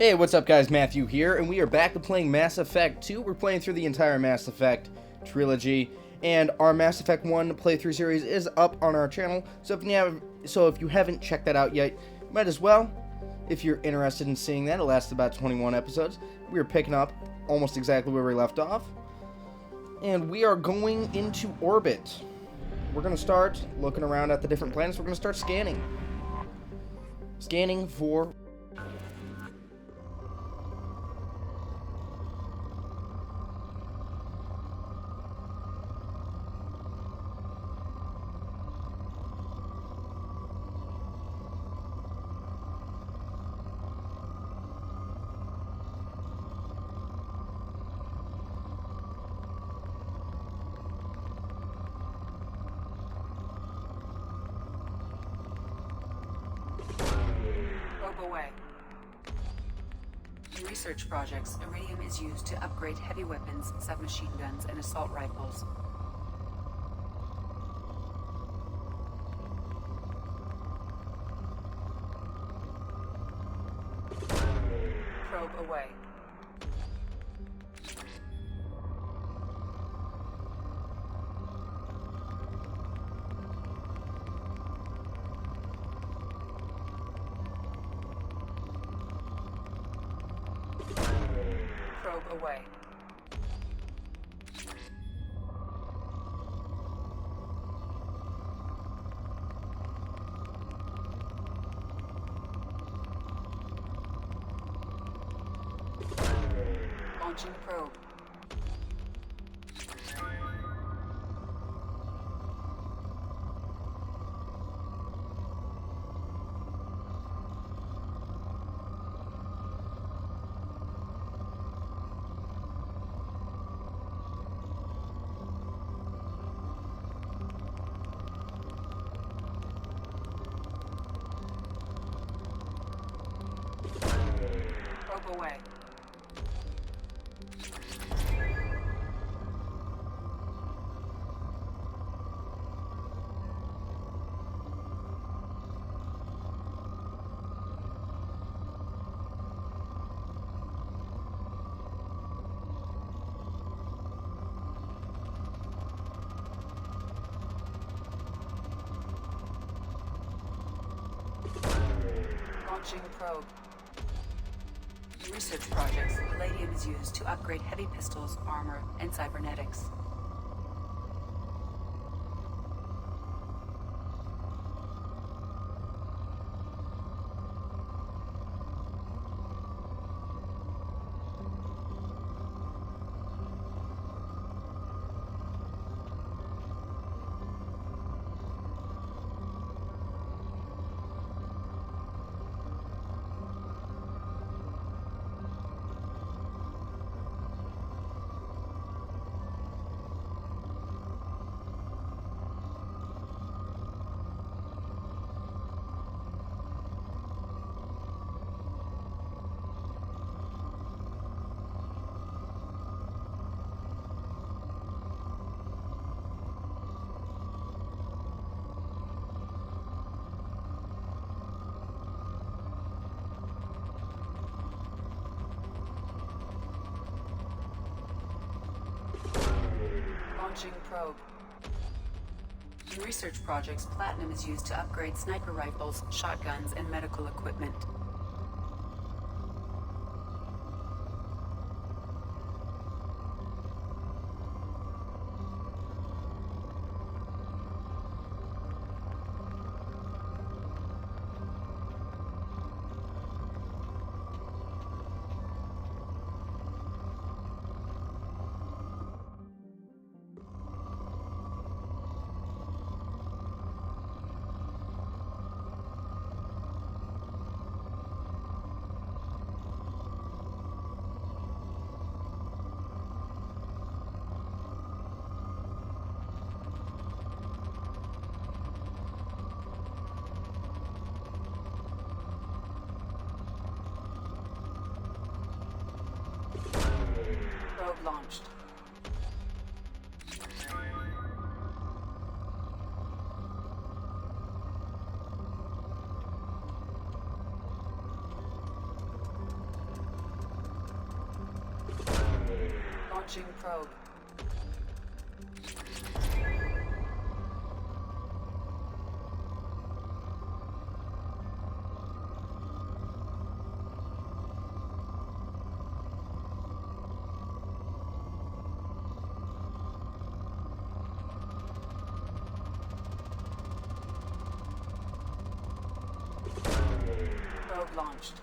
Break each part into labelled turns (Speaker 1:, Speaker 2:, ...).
Speaker 1: Hey, what's up guys, Matthew here, and we are back to playing Mass Effect 2. We're playing through the entire Mass Effect trilogy, and our Mass Effect 1 playthrough series is up on our channel, so if you haven't checked that out yet, might as well. If you're interested in seeing that, it lasts about 21 episodes. We are picking up almost exactly where we left off, and we are going into orbit. We're going to start looking around at the different planets. We're going to start scanning. Scanning for...
Speaker 2: away. In research projects, iridium is used to upgrade heavy weapons, submachine guns, and assault rifles. Probe away. Probe away. Launching probe. Probe away. Launching probe. In research projects, palladium is used to upgrade heavy pistols, armor, and cybernetics. Launching probe. In research projects, platinum is used to upgrade sniper rifles, shotguns, and medical equipment. Probe launched. Launching probe. Probe launched.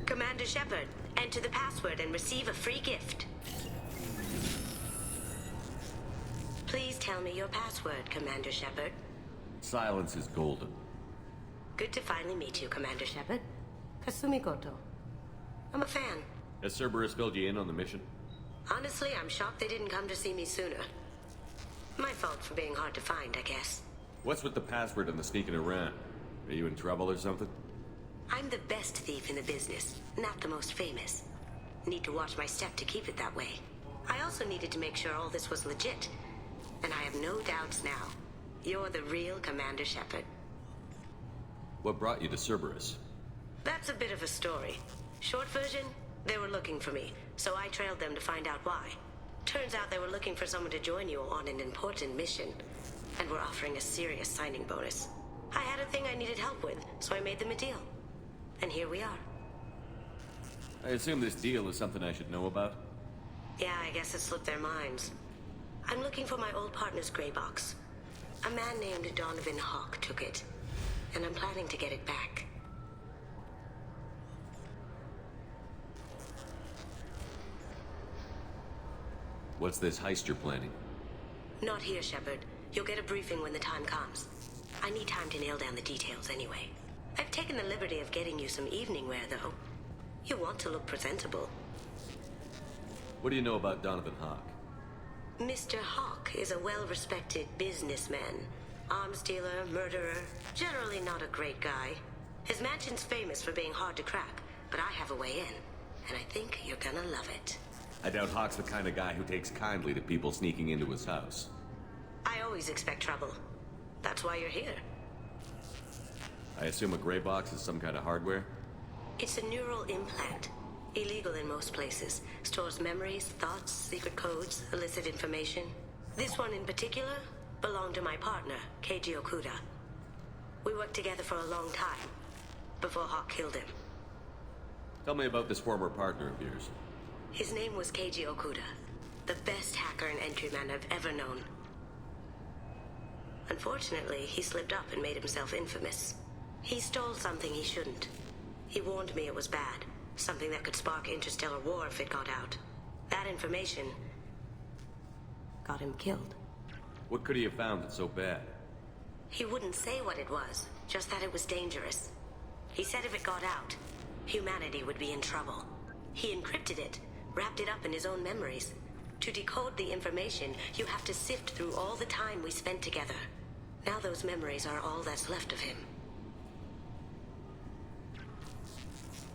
Speaker 3: Commander Shepard, enter the password and receive a free gift. Please tell me your password, Commander Shepard.
Speaker 4: Silence is golden.
Speaker 3: Good to finally meet you, Commander Shepard. Kasumi Koto. I'm a fan.
Speaker 4: Has Cerberus filled you in on the mission?
Speaker 3: Honestly, I'm shocked they didn't come to see me sooner. My fault for being hard to find, I guess.
Speaker 4: What's with the password and the sneaking around? Are you in trouble or something?
Speaker 3: I'm the best thief in the business, not the most famous. Need to watch my step to keep it that way. I also needed to make sure all this was legit. And I have no doubts now. You're the real Commander Shepard.
Speaker 4: What brought you to Cerberus?
Speaker 3: That's a bit of a story. Short version, they were looking for me, so I trailed them to find out why. Turns out they were looking for someone to join you on an important mission, and were offering a serious signing bonus. I had a thing I needed help with, so I made them a deal. And here we are.
Speaker 4: I assume this deal is something I should know about?
Speaker 3: Yeah, I guess it slipped their minds. I'm looking for my old partner's gray box. A man named Donovan Hawk took it, and I'm planning to get it back.
Speaker 4: What's this heist you're planning?
Speaker 3: Not here, Shepard. You'll get a briefing when the time comes. I need time to nail down the details anyway. I've taken the liberty of getting you some evening wear, though. You want to look presentable.
Speaker 4: What do you know about Donovan Hawk?
Speaker 3: Mr. Hawk is a well-respected businessman. Arms dealer, murderer, generally not a great guy. His mansion's famous for being hard to crack, but I have a way in, and I think you're gonna love it.
Speaker 4: I doubt Hawk's the kind of guy who takes kindly to people sneaking into his house.
Speaker 3: I always expect trouble. That's why you're here.
Speaker 4: I assume a gray box is some kind of hardware?
Speaker 3: It's a neural implant. Illegal in most places. Stores memories, thoughts, secret codes, illicit information. This one in particular belonged to my partner, Keiji Okuda. We worked together for a long time, before Hawk killed him.
Speaker 4: Tell me about this former partner of yours.
Speaker 3: His name was Keiji Okuda, the best hacker and entryman I've ever known. Unfortunately, he slipped up and made himself infamous. He stole something he shouldn't. He warned me it was bad, something that could spark interstellar war if it got out. That information got him killed.
Speaker 4: What could he have found that's so bad?
Speaker 3: He wouldn't say what it was, just that it was dangerous. He said if it got out, humanity would be in trouble. He encrypted it, wrapped it up in his own memories. To decode the information, you have to sift through all the time we spent together. Now those memories are all that's left of him.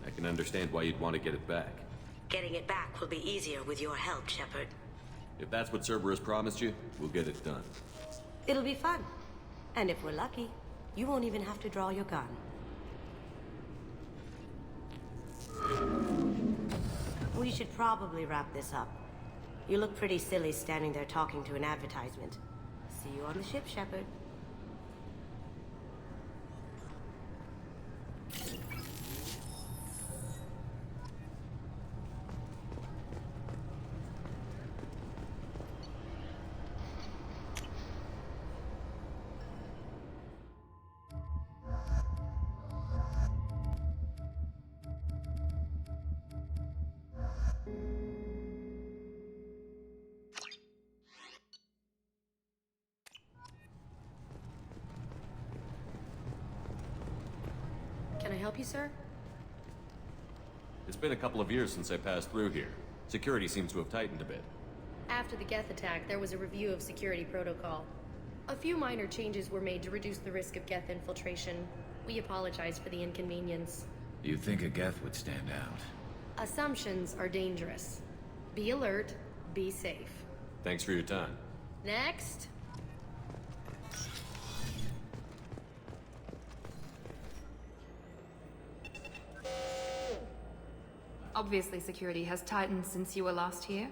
Speaker 4: I can understand why you'd want to get it back.
Speaker 3: Getting it back will be easier with your help, Shepard.
Speaker 4: If that's what Cerberus promised you, we'll get it done.
Speaker 3: It'll be fun. And if we're lucky, you won't even have to draw your gun. We should probably wrap this up. You look pretty silly standing there talking to an advertisement. See you on the ship, Shepard.
Speaker 5: Can I help you, sir?
Speaker 4: It's been a couple of years since I passed through here. Security seems to have tightened a bit.
Speaker 5: After the Geth attack, there was a review of security protocol. A few minor changes were made to reduce the risk of Geth infiltration. We apologize for the inconvenience.
Speaker 6: You think a Geth would stand out?
Speaker 5: Assumptions are dangerous. Be alert, be safe.
Speaker 4: Thanks for your time.
Speaker 5: Next.
Speaker 7: Obviously, security has tightened since you were last here.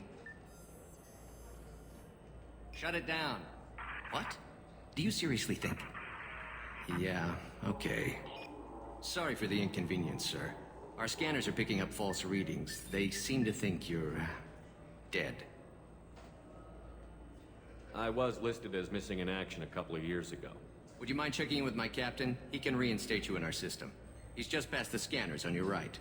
Speaker 8: Shut it down. What? Do you seriously think? Yeah, okay. Sorry for the inconvenience, sir. Our scanners are picking up false readings. They seem to think you're dead.
Speaker 4: I was listed as missing in action a couple of years ago.
Speaker 8: Would you mind checking in with my captain? He can reinstate you in our system. He's just past the scanners on your right.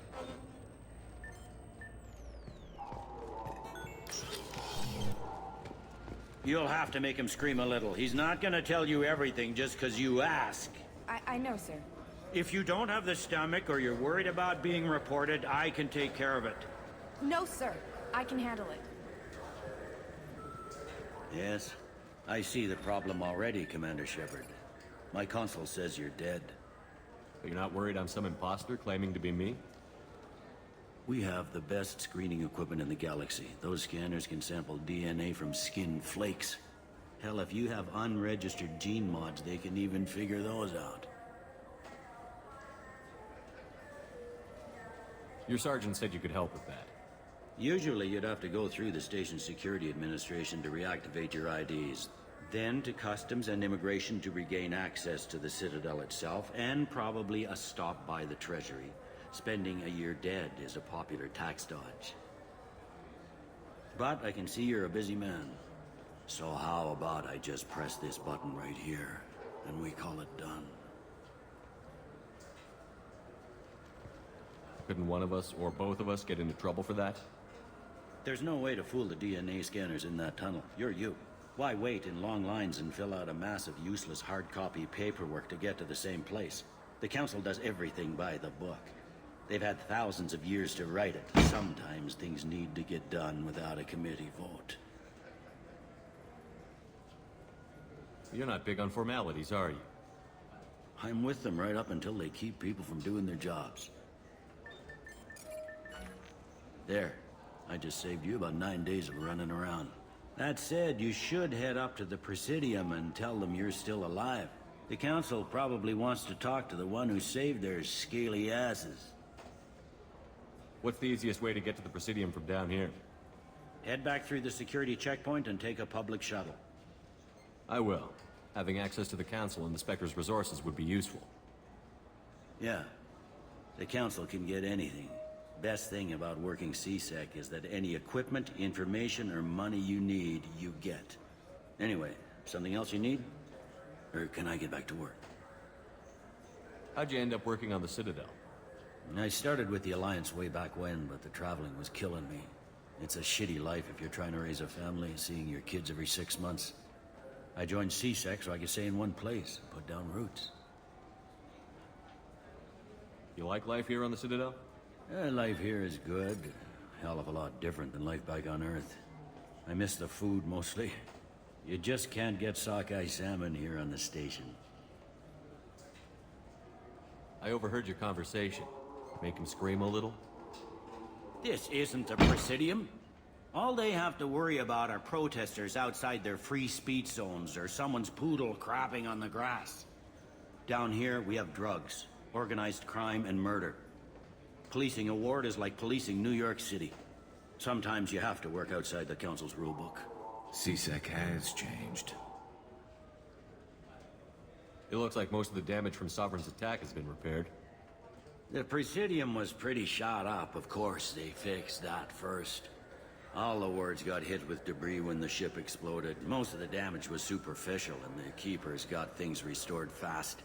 Speaker 9: You'll have to make him scream a little. He's not gonna tell you everything just because you ask.
Speaker 7: I know, sir.
Speaker 9: If you don't have the stomach or you're worried about being reported, I can take care of it.
Speaker 7: No, sir. I can handle it.
Speaker 9: Yes, I see the problem already, Commander Shepard. My console says you're dead.
Speaker 4: But you're not worried I'm some imposter claiming to be me?
Speaker 9: We have the best screening equipment in the galaxy. Those scanners can sample DNA from skin flakes. Hell, if you have unregistered gene mods, they can even figure those out.
Speaker 4: Your sergeant said you could help with that.
Speaker 9: Usually you'd have to go through the station security administration to reactivate your IDs. Then to customs and immigration to regain access to the Citadel itself, and probably a stop by the Treasury. Spending a year dead is a popular tax dodge. But I can see you're a busy man. So how about I just press this button right here, and we call it done?
Speaker 4: Couldn't one of us, or both of us, get into trouble for that?
Speaker 9: There's no way to fool the DNA scanners in that tunnel. You're you. Why wait in long lines and fill out a massive, useless hard copy paperwork to get to the same place? The Council does everything by the book. They've had thousands of years to write it. Sometimes things need to get done without a committee vote.
Speaker 4: You're not big on formalities, are you?
Speaker 9: I'm with them right up until they keep people from doing their jobs. There. I just saved you about 9 days of running around. That said, you should head up to the Presidium and tell them you're still alive. The Council probably wants to talk to the one who saved their scaly asses.
Speaker 4: What's the easiest way to get to the Presidium from down here?
Speaker 9: Head back through the security checkpoint and take a public shuttle.
Speaker 4: I will. Having access to the Council and the Spectre's resources would be useful.
Speaker 9: Yeah. The Council can get anything. Best thing about working CSEC is that any equipment, information, or money you need, you get. Anyway, something else you need? Or can I get back to work?
Speaker 4: How'd you end up working on the Citadel?
Speaker 9: I started with the Alliance way back when, but the traveling was killing me. It's a shitty life if you're trying to raise a family, seeing your kids every 6 months. I joined CSEC so I could stay in one place, put down roots.
Speaker 4: You like life here on the Citadel?
Speaker 9: Life here is good. Hell of a lot different than life back on Earth. I miss the food mostly. You just can't get sockeye salmon here on the station.
Speaker 4: I overheard your conversation. Make him scream a little?
Speaker 9: This isn't the Presidium. All they have to worry about are protesters outside their free speech zones or someone's poodle crapping on the grass. Down here, we have drugs, organized crime, and murder. Policing a ward is like policing New York City. Sometimes you have to work outside the Council's rulebook.
Speaker 6: CSEC has changed.
Speaker 4: It looks like most of the damage from Sovereign's attack has been repaired.
Speaker 9: The Presidium was pretty shot up, of course. They fixed that first. All the wards got hit with debris when the ship exploded. Most of the damage was superficial, and the Keepers got things restored fast.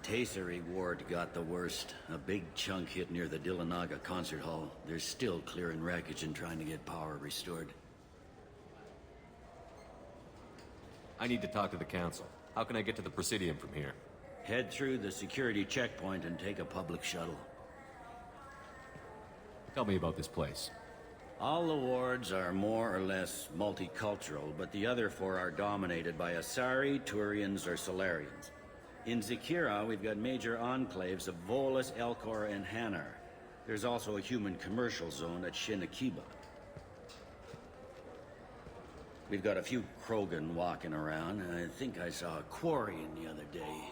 Speaker 9: Tasery Ward got the worst. A big chunk hit near the Dillanaga concert hall. They're still clearing wreckage and trying to get power restored.
Speaker 4: I need to talk to the Council. How can I get to the Presidium from here?
Speaker 9: Head through the security checkpoint and take a public shuttle.
Speaker 4: Tell me about this place.
Speaker 9: All the wards are more or less multicultural, but the other 4 are dominated by Asari, Turians, or Solarians. In Zakira, we've got major enclaves of Volus, Elcor, and Hanar. There's also a human commercial zone at Shinakiba. We've got a few Krogan walking around, and I think I saw a Quarian the other day.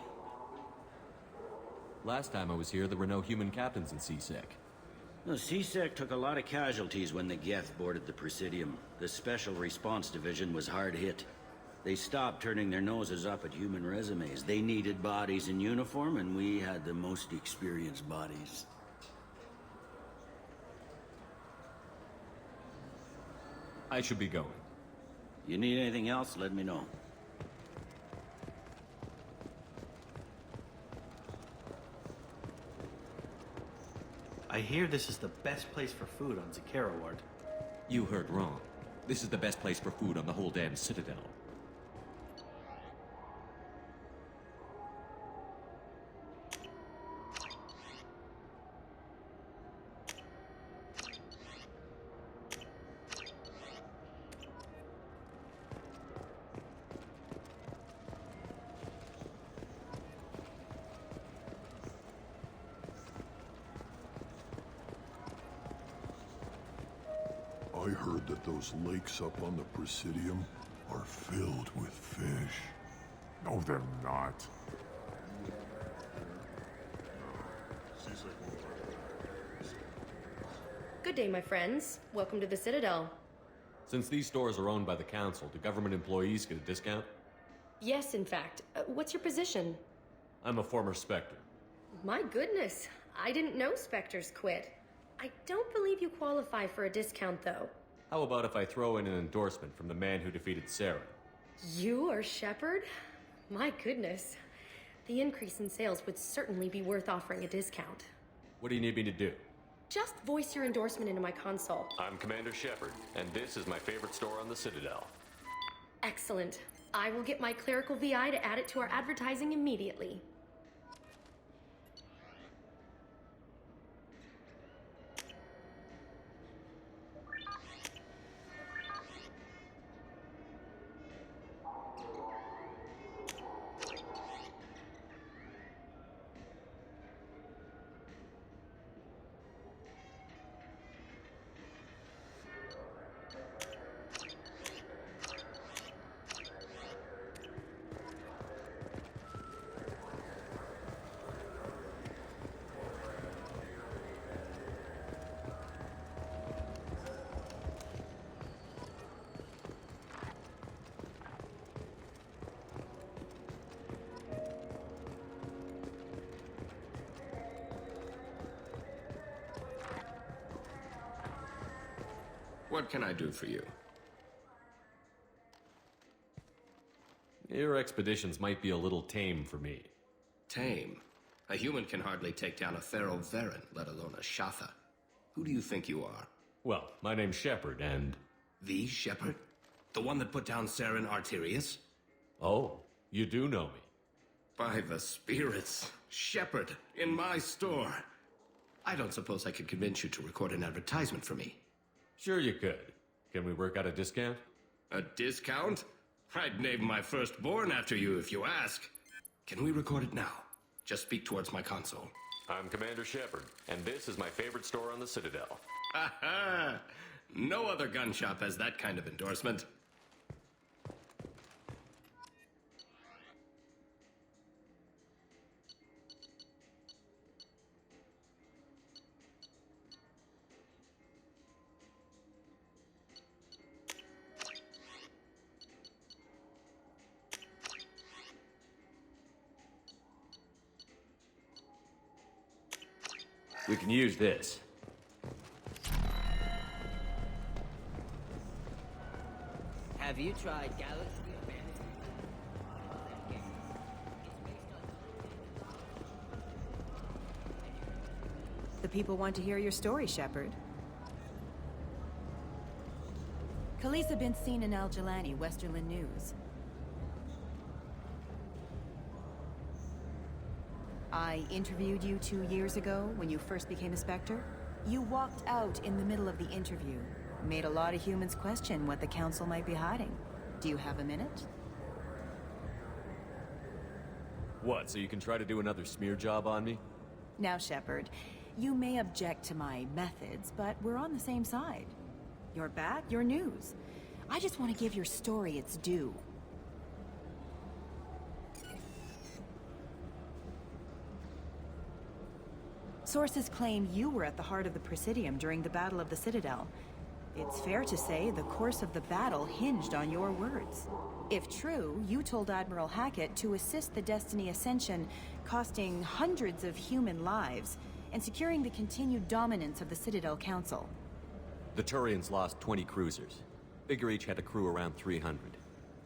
Speaker 4: Last time I was here, there were no human captains in CSEC.
Speaker 9: No, CSEC took a lot of casualties when the Geth boarded the Presidium. The Special Response Division was hard hit. They stopped turning their noses up at human resumes. They needed bodies in uniform, and we had the most experienced bodies.
Speaker 4: I should be going.
Speaker 9: You need anything else, let me know.
Speaker 10: I hear this is the best place for food on Zakira Ward.
Speaker 11: You heard wrong. This is the best place for food on the whole damn Citadel.
Speaker 12: I heard that those lakes up on the Presidium are filled with fish.
Speaker 13: No, they're not.
Speaker 5: Good day, my friends. Welcome to the Citadel.
Speaker 4: Since these stores are owned by the Council, do government employees get a discount?
Speaker 5: Yes, in fact. What's your position?
Speaker 4: I'm a former Spectre.
Speaker 5: My goodness. I didn't know Spectres quit. I don't believe you qualify for a discount, though.
Speaker 4: How about if I throw in an endorsement from the man who defeated Sarah?
Speaker 5: You are Shepard? My goodness. The increase in sales would certainly be worth offering a discount.
Speaker 4: What do you need me to do?
Speaker 5: Just voice your endorsement into my console.
Speaker 4: I'm Commander Shepard, and this is my favorite store on the Citadel.
Speaker 5: Excellent. I will get my clerical VI to add it to our advertising immediately.
Speaker 8: What can I do for you?
Speaker 4: Your expeditions might be a little tame for me.
Speaker 8: Tame? A human can hardly take down a Pharaoh Varen, let alone a Shatha. Who do you think you are?
Speaker 4: Well, my name's Shepard, and...
Speaker 8: The Shepard? The one that put down Saren Arterius?
Speaker 4: Oh, you do know me.
Speaker 8: By the spirits. Shepard, in my store. I don't suppose I could convince you to record an advertisement for me.
Speaker 4: Sure you could. Can we work out a discount?
Speaker 8: A discount? I'd name my firstborn after you if you ask. Can we record it now? Just speak towards my console.
Speaker 4: I'm Commander Shepard, and this is my favorite store on the Citadel.
Speaker 8: Ha ha! No other gun shop has that kind of endorsement.
Speaker 4: We can use this.
Speaker 14: Have you tried Galaxy of Fantasy?
Speaker 15: The people want to hear your story, Shepard. Khaleesa been seen in Al Jalani, Westerland News. I interviewed you 2 years ago when you first became a Spectre. You walked out in the middle of the interview. Made a lot of humans question what the Council might be hiding. Do you have a minute?
Speaker 4: What, so you can try to do another smear job on me?
Speaker 15: Now, Shepard, you may object to my methods, but we're on the same side. You're back, you're news. I just want to give your story its due. Sources claim you were at the heart of the Presidium during the Battle of the Citadel. It's fair to say the course of the battle hinged on your words. If true, you told Admiral Hackett to assist the Destiny Ascension, costing hundreds of human lives, and securing the continued dominance of the Citadel Council.
Speaker 11: The Turians lost 20 cruisers. Figure each had a crew around 300.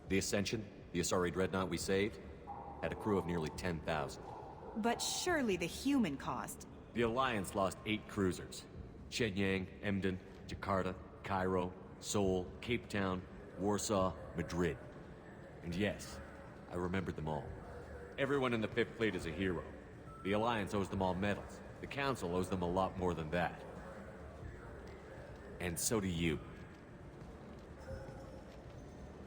Speaker 11: The Ascension, the Asari dreadnought we saved, had a crew of nearly 10,000.
Speaker 15: But surely the human cost.
Speaker 11: The Alliance lost 8 cruisers. Shenyang, Emden, Jakarta, Cairo, Seoul, Cape Town, Warsaw, Madrid. And yes, I remembered them all. Everyone in the 5th Fleet is a hero. The Alliance owes them all medals. The Council owes them a lot more than that. And so do you.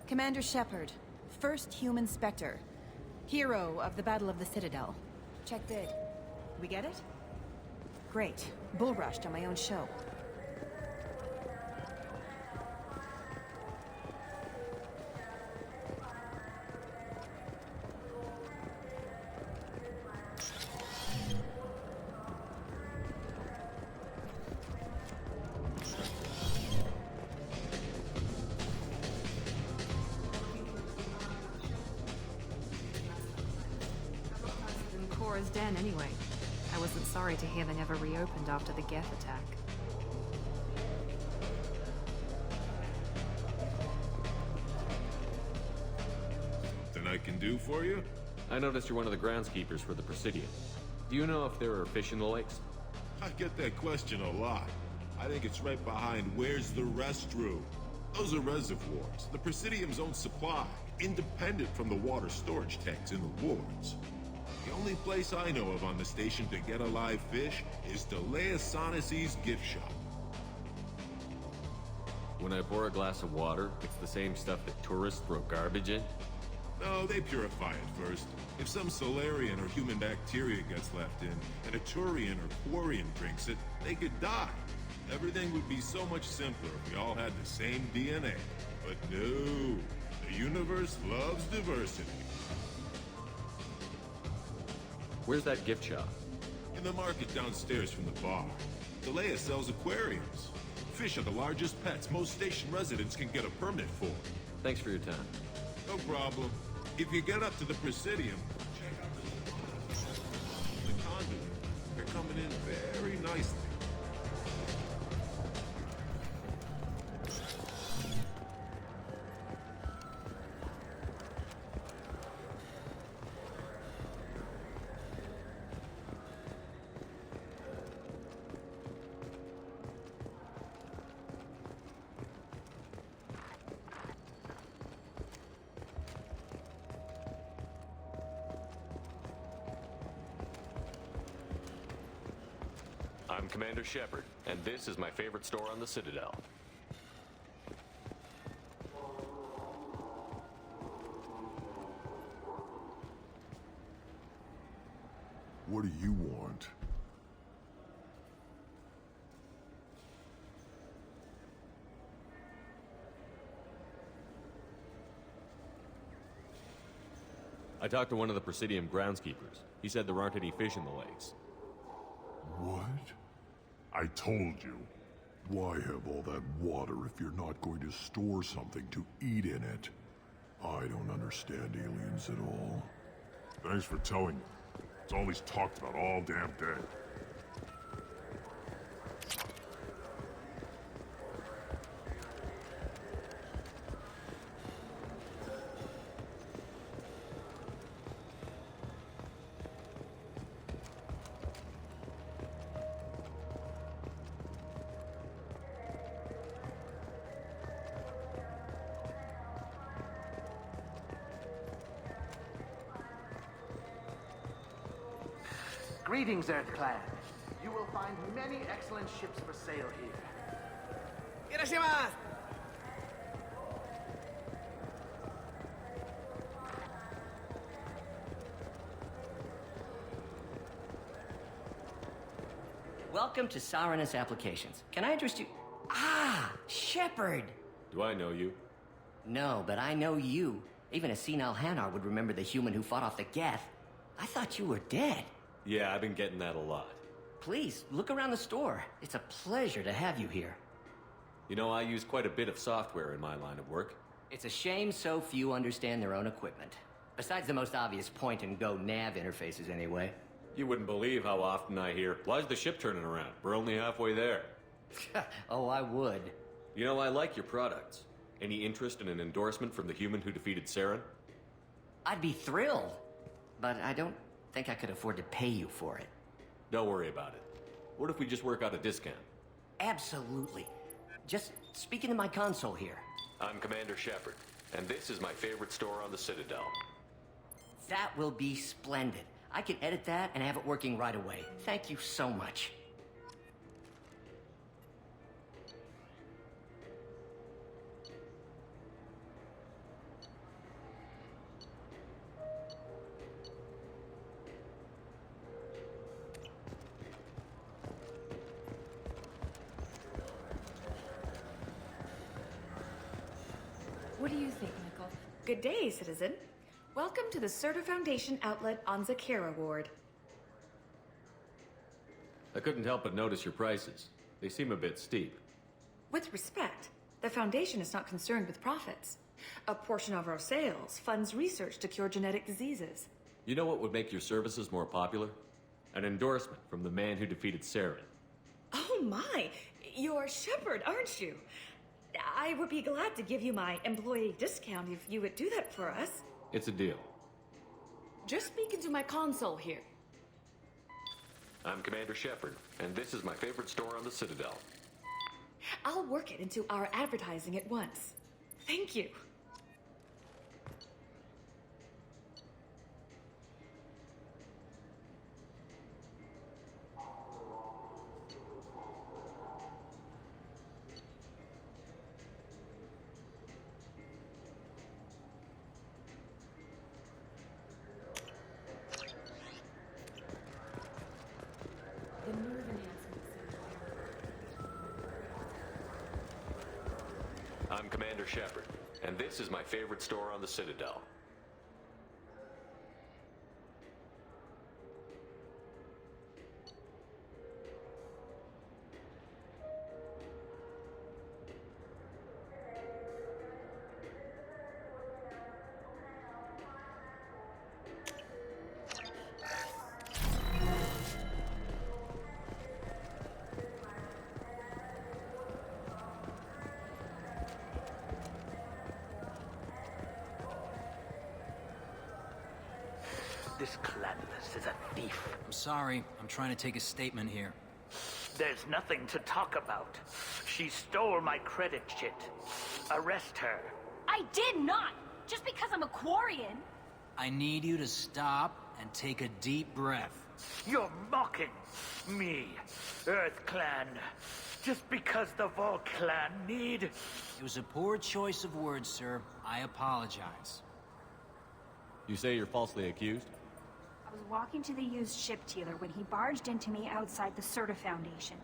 Speaker 15: Commander Shepard, first human Spectre. Hero of the Battle of the Citadel. Check bid. We get it? Great. Bull rushed on my own show.
Speaker 7: Cora's den anyway. I wasn't sorry to hear they never reopened after the Geth attack.
Speaker 13: Something I can do for you?
Speaker 4: I noticed you're one of the groundskeepers for the Presidium. Do you know if there are fish in the lakes?
Speaker 13: I get that question a lot. I think it's right behind where's the restroom. Those are reservoirs, the Presidium's own supply, independent from the water storage tanks in the wards. The only place I know of on the station to get a live fish is Delea Sonesi's gift shop.
Speaker 11: When I pour a glass of water, it's the same stuff that tourists throw garbage in?
Speaker 13: No, they purify it first. If some Solarian or human bacteria gets left in, and a Turian or Quarian drinks it, they could die. Everything would be so much simpler if we all had the same DNA. But no, the universe loves diversity.
Speaker 11: Where's that gift shop?
Speaker 13: In the market downstairs from the bar. Delea sells aquariums. Fish are the largest pets most station residents can get a permit for.
Speaker 11: Thanks for your time.
Speaker 13: No problem. If you get up to the Presidium, check out the conduit. They're coming in very nicely.
Speaker 11: I'm Commander Shepard, and this is my favorite store on the Citadel.
Speaker 12: What do you want?
Speaker 11: I talked to one of the Presidium groundskeepers. He said there aren't any fish in the lakes.
Speaker 12: What? I told you. Why have all that water if you're not going to store something to eat in it? I don't understand aliens at all.
Speaker 13: Thanks for telling me. It's all he's talked about all damn day.
Speaker 16: Greetings, Earth-Clan. You will find many excellent ships for sale here. Hiroshima!
Speaker 14: Welcome to Saranus Applications. Can I interest you? Ah, Shepard!
Speaker 11: Do I know you?
Speaker 14: No, but I know you. Even a senile Hanar would remember the human who fought off the Geth. I thought you were dead.
Speaker 11: Yeah, I've been getting that a lot.
Speaker 14: Please, look around the store. It's a pleasure to have you here.
Speaker 11: You know, I use quite a bit of software in my line of work.
Speaker 14: It's a shame so few understand their own equipment. Besides the most obvious point-and-go nav interfaces, anyway.
Speaker 11: You wouldn't believe how often I hear, "Why's the ship turning around? We're only halfway there."
Speaker 14: Oh, I would.
Speaker 11: You know, I like your products. Any interest in an endorsement from the human who defeated Saren?
Speaker 14: I'd be thrilled. But I don't think I could afford to pay you for it.
Speaker 11: Don't worry about it. What if we just work out a discount?
Speaker 14: Absolutely. Just speak into my console here.
Speaker 11: I'm Commander Shepard, and this is my favorite store on the Citadel.
Speaker 14: That will be splendid. I can edit that and have it working right away. Thank you so much.
Speaker 17: What do you think, Michael? Good day, citizen. Welcome to the Certa Foundation outlet on Zakera Ward.
Speaker 11: I couldn't help but notice your prices. They seem a bit steep.
Speaker 17: With respect, the Foundation is not concerned with profits. A portion of our sales funds research to cure genetic diseases.
Speaker 11: You know what would make your services more popular? An endorsement from the man who defeated Saren.
Speaker 17: Oh my! You're Shepard, aren't you? I would be glad to give you my employee discount if you would do that for us.
Speaker 11: It's a deal.
Speaker 17: Just speak into my console here.
Speaker 11: I'm Commander Shepard, and this is my favorite store on the Citadel.
Speaker 17: I'll work it into our advertising at once. Thank you.
Speaker 11: I'm Commander Shepard, and this is my favorite store on the Citadel.
Speaker 16: This Clanless is a thief.
Speaker 18: I'm sorry. I'm trying to take a statement here.
Speaker 16: There's nothing to talk about. She stole my credit chit. Arrest her.
Speaker 19: I did not! Just because I'm a Quarian.
Speaker 18: I need you to stop and take a deep breath.
Speaker 16: You're mocking me, Earth Clan. Just because the Vol Clan need...
Speaker 18: It was a poor choice of words, sir. I apologize.
Speaker 11: You say you're falsely accused?
Speaker 19: I was walking to the used ship dealer when he barged into me outside the Certa Foundation.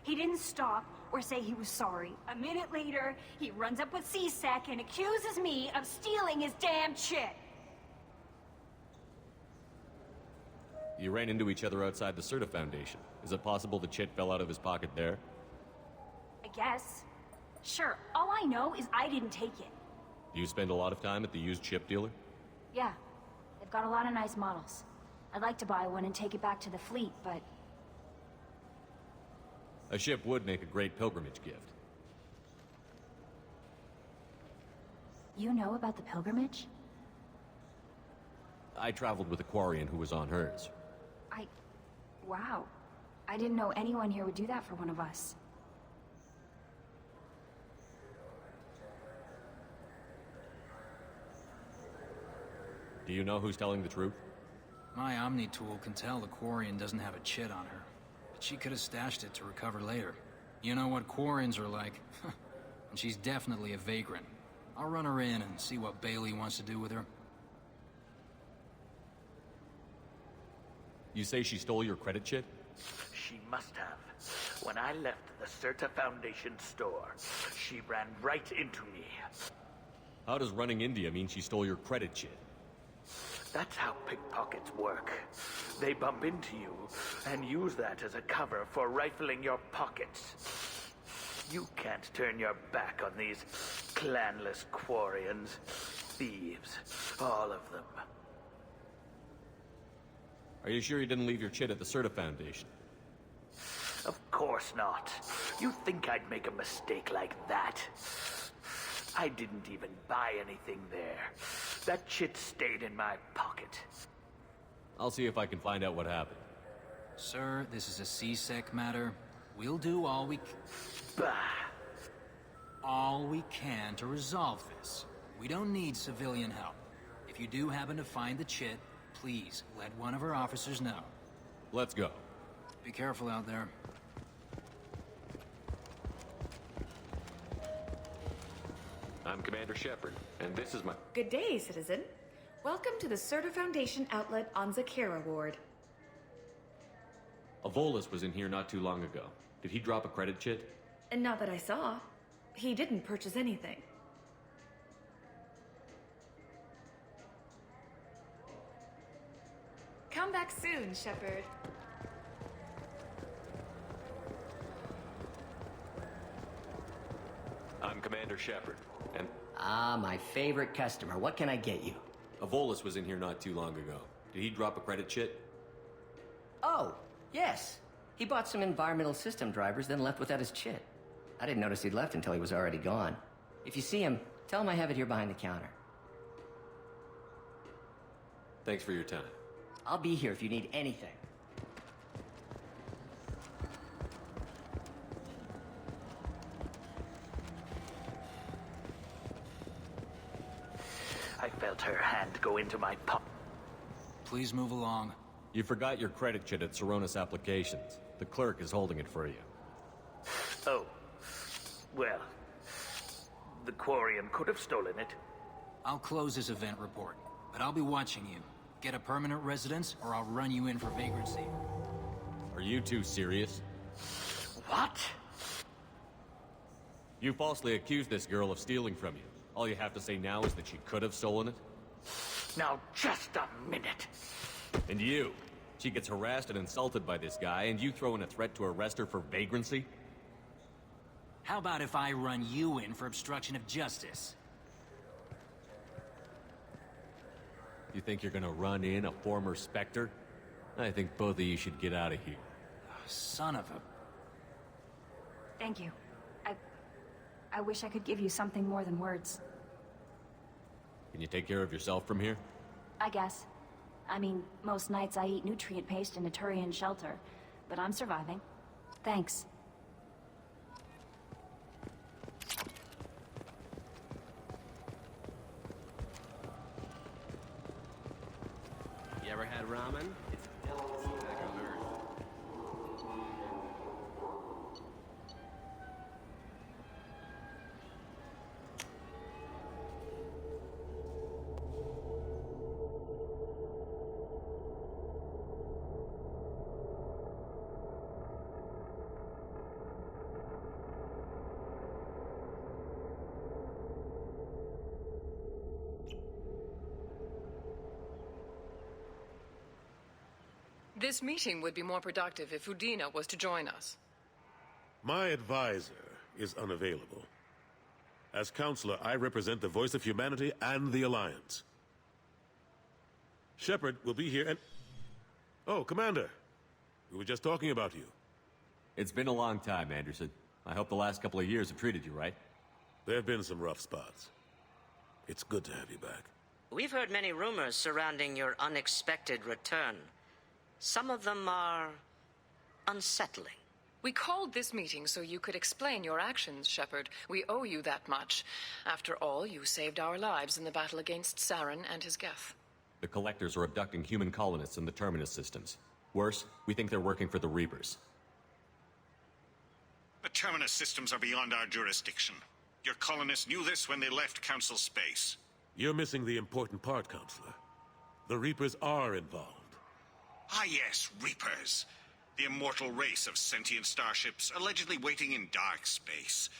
Speaker 19: He didn't stop or say he was sorry. A minute later, he runs up with C-Sec and accuses me of stealing his damn chit.
Speaker 11: You ran into each other outside the Certa Foundation. Is it possible the chit fell out of his pocket there?
Speaker 19: I guess. Sure, all I know is I didn't take it.
Speaker 11: Do you spend a lot of time at the used ship dealer?
Speaker 19: Yeah, they've got a lot of nice models. I'd like to buy one and take it back to the fleet, but...
Speaker 11: A ship would make a great pilgrimage gift.
Speaker 19: You know about the pilgrimage?
Speaker 11: I traveled with a Quarian who was on hers.
Speaker 19: Wow. I didn't know anyone here would do that for one of us.
Speaker 11: Do you know who's telling the truth?
Speaker 18: My Omni tool can tell the Quarian doesn't have a chit on her, but she could have stashed it to recover later. You know what Quarians are like. And she's definitely a vagrant. I'll run her in and see what Bailey wants to do with her.
Speaker 11: You say she stole your credit chit?
Speaker 16: She must have. When I left the Certa Foundation store, she ran right into me.
Speaker 11: How does running into you mean she stole your credit chit?
Speaker 16: That's how pickpockets work. They bump into you and use that as a cover for rifling your pockets. You can't turn your back on these clanless Quarians. Thieves, all of them.
Speaker 11: Are you sure you didn't leave your chit at the Certa Foundation?
Speaker 16: Of course not. You think I'd make a mistake like that? I didn't even buy anything there. That chit stayed in my pocket.
Speaker 11: I'll see if I can find out what happened.
Speaker 18: Sir, this is a C-Sec matter. We'll do all we can to resolve this. We don't need civilian help. If you do happen to find the chit, please let one of our officers know.
Speaker 11: Let's go.
Speaker 18: Be careful out there.
Speaker 11: I'm Commander Shepard, and this is my...
Speaker 17: Good day, citizen. Welcome to the Certa Foundation outlet on Zakera Ward.
Speaker 11: A Volus was in here not too long ago. Did he drop a credit chit?
Speaker 17: And not that I saw. He didn't purchase anything. Come back soon, Shepard.
Speaker 11: I'm Commander Shepard, and...
Speaker 14: Ah, my favorite customer. What can I get you?
Speaker 11: A Volus was in here not too long ago. Did he drop a credit chit?
Speaker 14: Oh, yes. He bought some environmental system drivers, then left without his chit. I didn't notice he'd left until he was already gone. If you see him, tell him I have it here behind the counter.
Speaker 11: Thanks for your time.
Speaker 14: I'll be here if you need anything.
Speaker 16: felt her hand go into my pocket.
Speaker 18: Please move along.
Speaker 11: You forgot your credit chit at Saronis Applications. The clerk is holding it for you.
Speaker 16: Oh. Well, the Quarian could have stolen it.
Speaker 18: I'll close this event report, but I'll be watching you. Get a permanent residence, or I'll run you in for vagrancy.
Speaker 11: Are you two serious?
Speaker 16: What?
Speaker 11: You falsely accused this girl of stealing from you. All you have to say now is that she could have stolen it?
Speaker 16: Now, just a minute.
Speaker 11: And you? She gets harassed and insulted by this guy, and you throw in a threat to arrest her for vagrancy?
Speaker 18: How about if I run you in for obstruction of justice?
Speaker 11: You think you're gonna run in a former Spectre? I think both of you should get out of here.
Speaker 18: Son of a...
Speaker 19: Thank you. I wish I could give you something more than words.
Speaker 11: Can you take care of yourself from here?
Speaker 19: I guess. I mean, most nights I eat nutrient paste in a Turian shelter, but I'm surviving. Thanks.
Speaker 8: You ever had ramen? It's a delicacy back on Earth.
Speaker 20: This meeting would be more productive if Udina was to join us.
Speaker 21: My advisor is unavailable. As counselor, I represent the voice of humanity and the Alliance. Shepard will be here and... Oh, Commander. We were just talking about you.
Speaker 11: It's been a long time, Anderson. I hope the last couple of years have treated you right.
Speaker 21: There have been some rough spots. It's good to have you back.
Speaker 22: We've heard many rumors surrounding your unexpected return. Some of them are unsettling.
Speaker 20: We called this meeting so you could explain your actions, Shepard. We owe you that much. After all, you saved our lives in the battle against Saren and his Geth.
Speaker 11: The Collectors are abducting human colonists in the Terminus systems. Worse, we think they're working for the Reapers.
Speaker 23: The Terminus systems are beyond our jurisdiction. Your colonists knew this when they left Council space.
Speaker 21: You're missing the important part, Counselor. The Reapers are involved.
Speaker 23: Ah yes, Reapers. The immortal race of sentient starships allegedly waiting in dark space.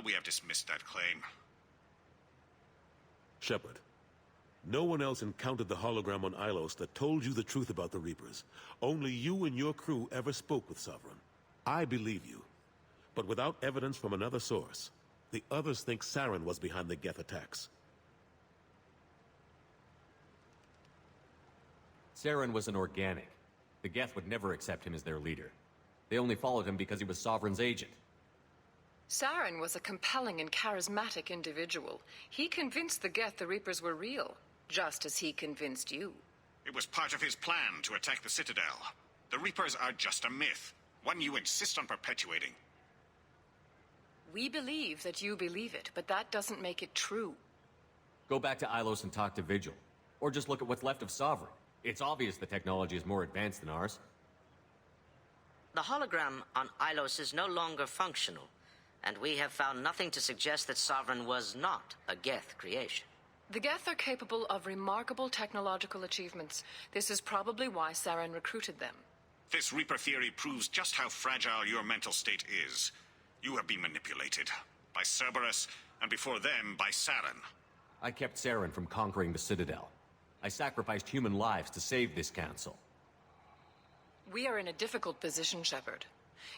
Speaker 23: We have dismissed that claim.
Speaker 21: Shepard, no one else encountered the hologram on Ilos that told you the truth about the Reapers. Only you and your crew ever spoke with Sovereign. I believe you. But without evidence from another source, the others think Saren was behind the Geth attacks.
Speaker 11: Saren was an organic. The Geth would never accept him as their leader. They only followed him because he was Sovereign's agent.
Speaker 20: Saren was a compelling and charismatic individual. He convinced the Geth the Reapers were real, just as he convinced you.
Speaker 23: It was part of his plan to attack the Citadel. The Reapers are just a myth, one you insist on perpetuating.
Speaker 20: We believe that you believe it, but that doesn't make it true.
Speaker 11: Go back to Ilos and talk to Vigil. Or just look at what's left of Sovereign. It's obvious the technology is more advanced than ours.
Speaker 22: The hologram on Ilos is no longer functional, and we have found nothing to suggest that Sovereign was not a Geth creation.
Speaker 20: The Geth are capable of remarkable technological achievements. This is probably why Saren recruited them.
Speaker 23: This Reaper theory proves just how fragile your mental state is. You have been manipulated. By Cerberus, and before them, by Saren.
Speaker 11: I kept Saren from conquering the Citadel. I sacrificed human lives to save this council.
Speaker 20: We are in a difficult position, Shepard.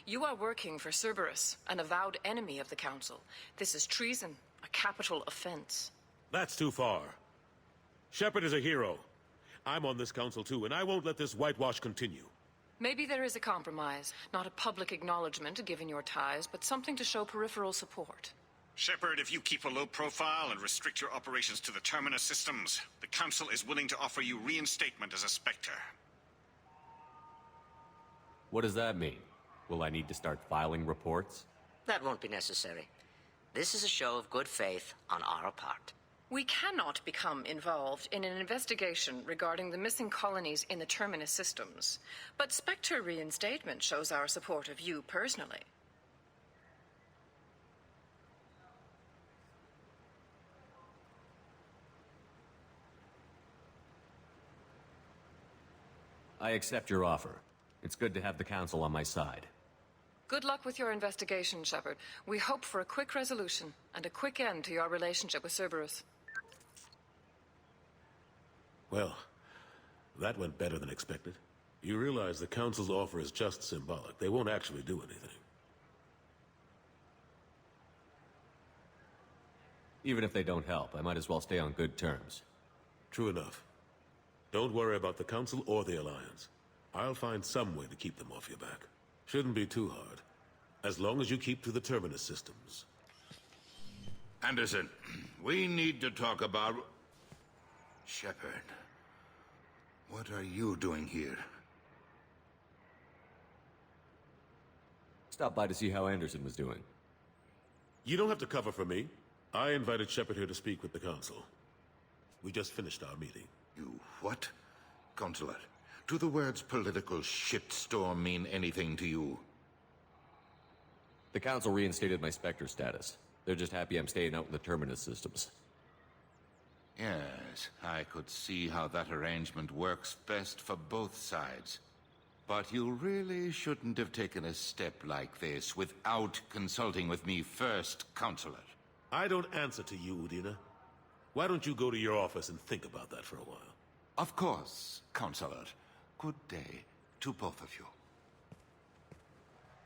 Speaker 20: You are working for Cerberus, an avowed enemy of the Council. This is treason, a capital offense.
Speaker 21: That's too far. Shepard is a hero. I'm on this council too, and I won't let this whitewash continue.
Speaker 20: Maybe there is a compromise. Not a public acknowledgement given your ties, but something to show peripheral support.
Speaker 23: Shepard, if you keep a low profile and restrict your operations to the Terminus systems, the Council is willing to offer you reinstatement as a Spectre.
Speaker 11: What does that mean? Will I need to start filing reports?
Speaker 22: That won't be necessary. This is a show of good faith on our part.
Speaker 20: We cannot become involved in an investigation regarding the missing colonies in the Terminus systems, but Spectre reinstatement shows our support of you personally.
Speaker 4: I accept your offer. It's good to have the Council on my side.
Speaker 20: Good luck with your investigation, Shepard. We hope for a quick resolution and a quick end to your relationship with Cerberus.
Speaker 21: Well, that went better than expected. You realize the Council's offer is just symbolic. They won't actually do anything.
Speaker 4: Even if they don't help, I might as well stay on good terms.
Speaker 21: True enough. Don't worry about the Council or the Alliance. I'll find some way to keep them off your back. Shouldn't be too hard. As long as you keep to the Terminus systems.
Speaker 6: Anderson, we need to talk about... Shepard. What are you doing here?
Speaker 4: Stop by to see how Anderson was doing.
Speaker 21: You don't have to cover for me. I invited Shepard here to speak with the Council. We just finished our meeting.
Speaker 6: You what? Consular, do the words political shitstorm mean anything to you?
Speaker 4: The Council reinstated my Spectre status. They're just happy I'm staying out in the Terminus systems.
Speaker 6: Yes, I could see how that arrangement works best for both sides. But you really shouldn't have taken a step like this without consulting with me first, Consular.
Speaker 21: I don't answer to you, Udina. Why don't you go to your office and think about that for a while?
Speaker 6: Of course, Consular. Good day to both of you.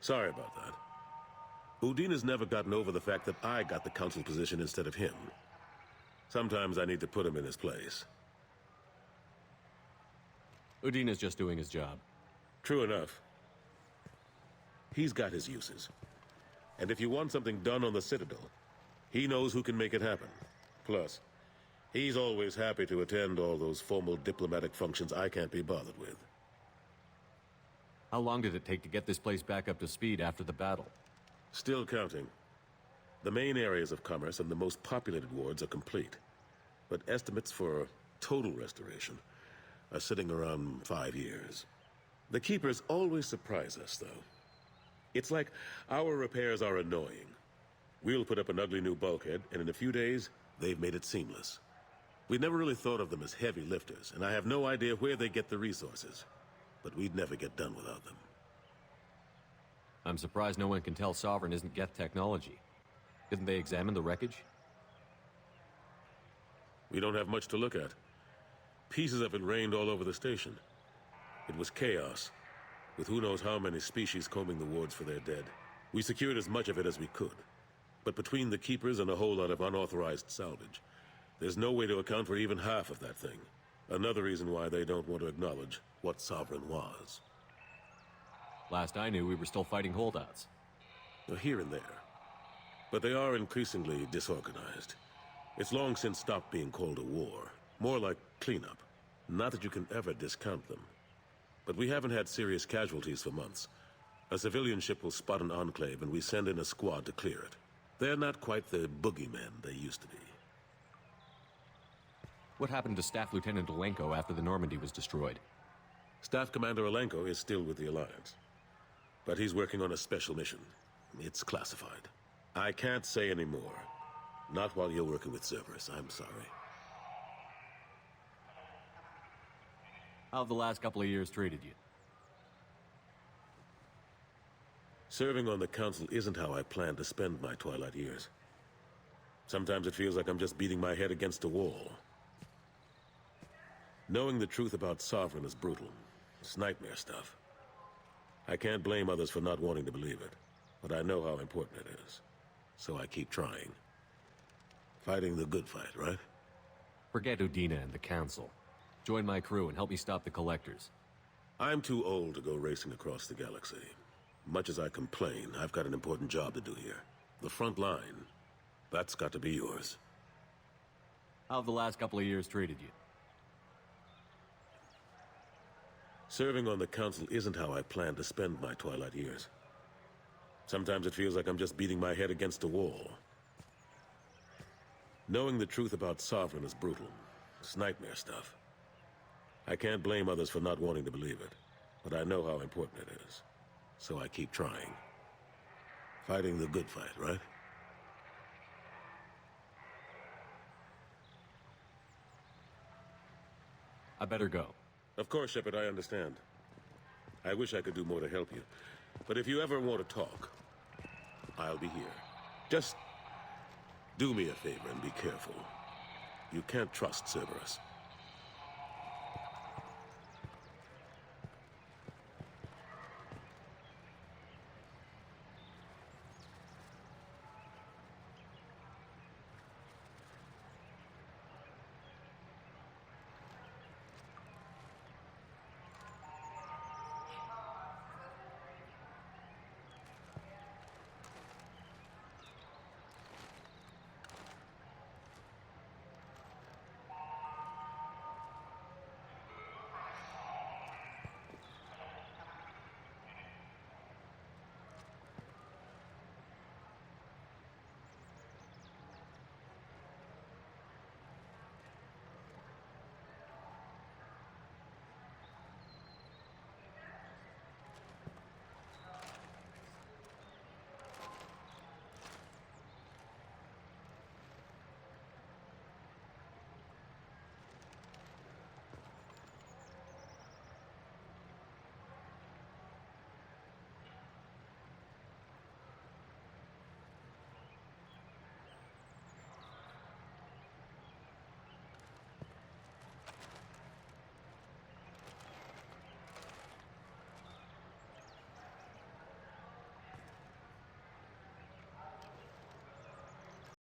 Speaker 21: Sorry about that. Udina's never gotten over the fact that I got the Council position instead of him. Sometimes I need to put him in his place.
Speaker 4: Udina's just doing his job.
Speaker 21: True enough. He's got his uses. And if you want something done on the Citadel, he knows who can make it happen. Plus, he's always happy to attend all those formal diplomatic functions I can't be bothered with.
Speaker 4: How long did it take to get this place back up to speed after the battle?
Speaker 21: Still counting. The main areas of commerce and the most populated wards are complete. But estimates for total restoration are sitting around 5 years. The Keepers always surprise us, though. It's like our repairs are annoying. We'll put up an ugly new bulkhead, and in a few days, they've made it seamless. We never really thought of them as heavy lifters, and I have no idea where they get the resources. But we'd never get done without them.
Speaker 4: I'm surprised no one can tell Sovereign isn't Geth technology. Didn't they examine the wreckage?
Speaker 21: We don't have much to look at. Pieces of it rained all over the station. It was chaos, with who knows how many species combing the wards for their dead. We secured as much of it as we could. But between the Keepers and a whole lot of unauthorized salvage, there's no way to account for even half of that thing. Another reason why they don't want to acknowledge what Sovereign was.
Speaker 4: Last I knew, we were still fighting holdouts.
Speaker 21: Here and there. But they are increasingly disorganized. It's long since stopped being called a war. More like cleanup. Not that you can ever discount them. But we haven't had serious casualties for months. A civilian ship will spot an enclave and we send in a squad to clear it. They're not quite the boogeymen they used to be.
Speaker 4: What happened to Staff Lieutenant Alenko after the Normandy was destroyed?
Speaker 21: Staff Commander Alenko is still with the Alliance. But he's working on a special mission. It's classified. I can't say any more. Not while you're working with Cerberus, I'm sorry.
Speaker 4: How have the last couple of years treated you?
Speaker 21: Serving on the Council isn't how I plan to spend my twilight years. Sometimes it feels like I'm just beating my head against a wall. Knowing the truth about Sovereign is brutal. It's nightmare stuff. I can't blame others for not wanting to believe it, but I know how important it is. So I keep trying. Fighting the good fight, right?
Speaker 4: Forget Udina and the Council. Join my crew and help me stop the Collectors.
Speaker 21: I'm too old to go racing across the galaxy. Much as I complain, I've got an important job to do here. The front line, that's got to be yours.
Speaker 4: How have the last couple of years treated you?
Speaker 21: Serving on the Council isn't how I plan to spend my twilight years. Sometimes it feels like I'm just beating my head against a wall. Knowing the truth about Sovereign is brutal. It's nightmare stuff. I can't blame others for not wanting to believe it, but I know how important it is. So I keep trying. Fighting the good fight, right?
Speaker 4: I better go.
Speaker 21: Of course, Shepard, I understand. I wish I could do more to help you. But if you ever want to talk, I'll be here. Just do me a favor and be careful. You can't trust Cerberus.